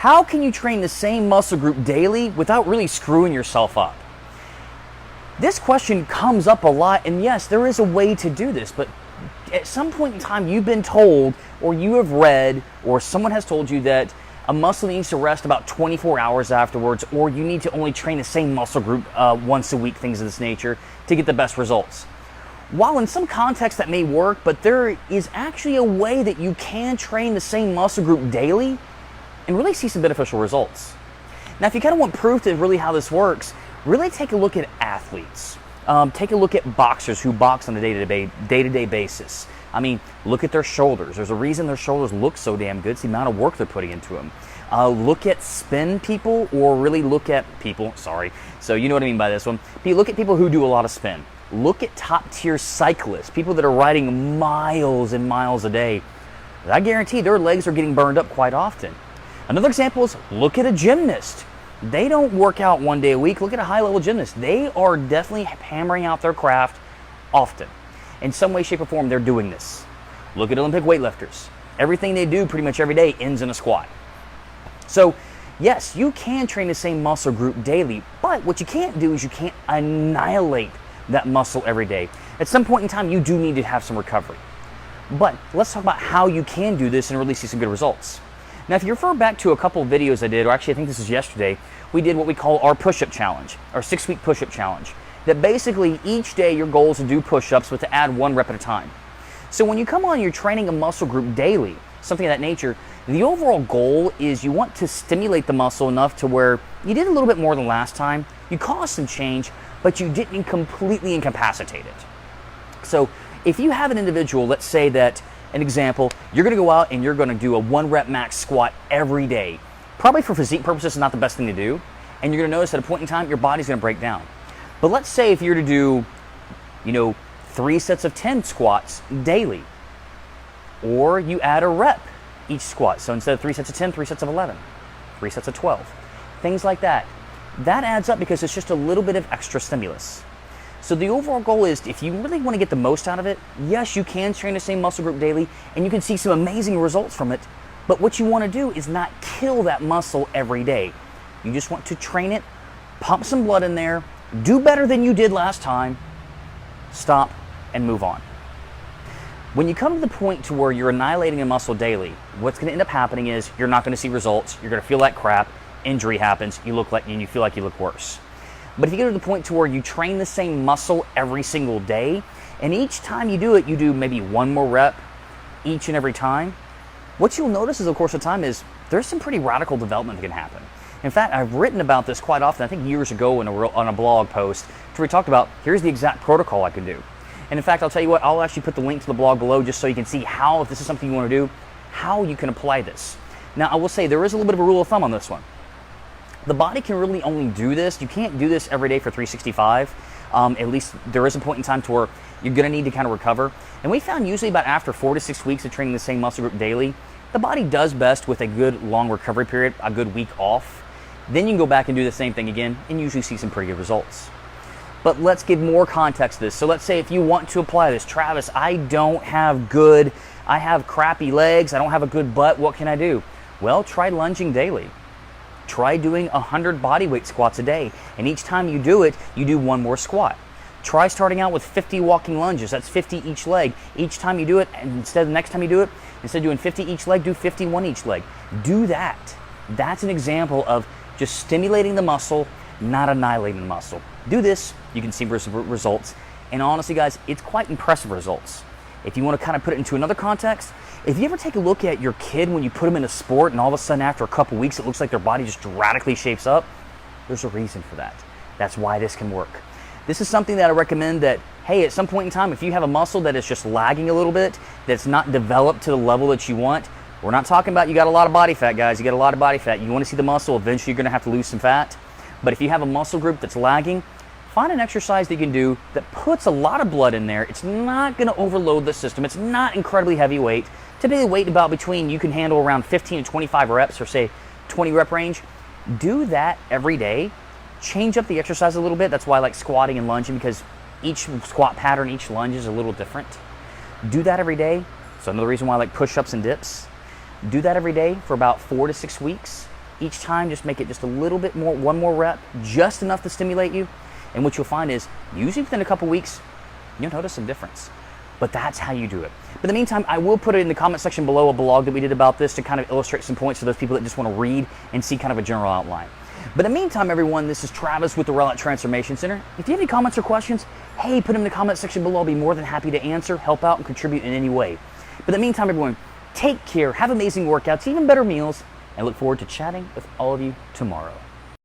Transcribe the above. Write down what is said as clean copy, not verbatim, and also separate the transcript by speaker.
Speaker 1: How can you train the same muscle group daily without really screwing yourself up? This question comes up a lot, and yes, there is a way to do this, but at some point in time you've been told, or you have read, or someone has told you that a muscle needs to rest about 24 hours afterwards, or you need to only train the same muscle group once a week, things of this nature, to get the best results. While in some contexts that may work, but there is actually a way that you can train the same muscle group daily and really see some beneficial results. Now, if you kind of want proof to really how this works, really take a look at athletes. Take a look at boxers who box on a day-to-day basis. I mean, look at their shoulders. There's a reason their shoulders look so damn good. It's the amount of work they're putting into them. Look at spin people, or really look at people, so you know what I mean by this one. Look at people who do a lot of spin. Look at top-tier cyclists, people that are riding miles and miles a day. I guarantee their legs are getting burned up quite often. Another example is look at a gymnast. They don't work out one day a week. Look at a high-level gymnast. They are definitely hammering out their craft often. In some way, shape, or form, they're doing this. Look at Olympic weightlifters. Everything they do pretty much every day ends in a squat. So, yes, you can train the same muscle group daily, but what you can't do is you can't annihilate that muscle every day. At some point in time, you do need to have some recovery. But let's talk about how you can do this and really see some good results. Now, if you refer back to a couple of videos I did, or actually I think this is yesterday, we did what we call our push-up challenge, our 6-week push-up challenge. That basically each day your goal is to do push-ups, but to add 1 rep at a time. So when you come on, you're training a muscle group daily, something of that nature, the overall goal is you want to stimulate the muscle enough to where you did a little bit more than last time, you caused some change, but you didn't completely incapacitate it. So if you have an individual, let's say that, an example, you're going to go out and you're going to do a 1 rep max squat every day. Probably for physique purposes, it's not the best thing to do. And you're going to notice at a point in time, your body's going to break down. But let's say if you're to do, 3 sets of 10 squats daily, or you add a rep each squat. So instead of 3 sets of 10, 3 sets of 11, 3 sets of 12, things like that. That adds up because it's just a little bit of extra stimulus. So the overall goal is, if you really want to get the most out of it, yes, you can train the same muscle group daily, and you can see some amazing results from it. But what you want to do is not kill that muscle every day. You just want to train it, pump some blood in there, do better than you did last time, stop, and move on. When you come to the point to where you're annihilating a muscle daily, what's going to end up happening is you're not going to see results, you're going to feel like crap, injury happens, you feel like you look worse. But if you get to the point to where you train the same muscle every single day, and each time you do it, you do maybe 1 more rep each and every time, what you'll notice is, of course, of time is there's some pretty radical development that can happen. In fact, I've written about this quite often, I think years ago on a blog post, where we talked about, here's the exact protocol I can do. And in fact, I'll tell you what, I'll actually put the link to the blog below just so you can see how, if this is something you want to do, how you can apply this. Now, I will say there is a little bit of a rule of thumb on this one. The body can really only do this. You can't do this every day for 365. At least there is a point in time to where you're going to need to kind of recover. And we found usually about after 4 to 6 weeks of training the same muscle group daily, the body does best with a good long recovery period, a good week off. Then you can go back and do the same thing again and usually see some pretty good results. But let's give more context to this. So let's say if you want to apply this, Travis, I have crappy legs, I don't have a good butt, what can I do? Well, try lunging daily. Try doing 100 body weight squats a day, and each time you do it, you do 1 more squat. Try starting out with 50 walking lunges. That's 50 each leg. Each time you do it, and instead of the next time you do it, instead of doing 50 each leg, do 51 each leg. Do that. That's an example of just stimulating the muscle, not annihilating the muscle. Do this, you can see results. And honestly, guys, it's quite impressive results. If you want to kind of put it into another context, if you ever take a look at your kid when you put them in a sport and all of a sudden after a couple weeks it looks like their body just radically shapes up, there's a reason for that. That's why this can work. This is something that I recommend that, hey, at some point in time, if you have a muscle that is just lagging a little bit, that's not developed to the level that you want, we're not talking about you got a lot of body fat, guys. You got a lot of body fat. You want to see the muscle, eventually you're going to have to lose some fat. But if you have a muscle group that's lagging, find an exercise that you can do that puts a lot of blood in there. It's not going to overload the system. It's not incredibly heavy weight. Typically weight about between, you can handle around 15 to 25 reps or say 20 rep range. Do that every day. Change up the exercise a little bit. That's why I like squatting and lunging, because each squat pattern, each lunge is a little different. Do that every day. So another reason why I like push-ups and dips. Do that every day for about 4 to 6 weeks. Each time, just make it just a little bit more, one more rep, just enough to stimulate you. And what you'll find is, usually within a couple weeks, you'll notice some difference. But that's how you do it. But in the meantime, I will put it in the comment section below, a blog that we did about this to kind of illustrate some points for those people that just want to read and see kind of a general outline. But in the meantime, everyone, this is Travis with the Rowlett Transformation Center. If you have any comments or questions, hey, put them in the comment section below. I'll be more than happy to answer, help out, and contribute in any way. But in the meantime, everyone, take care, have amazing workouts, even better meals, and look forward to chatting with all of you tomorrow.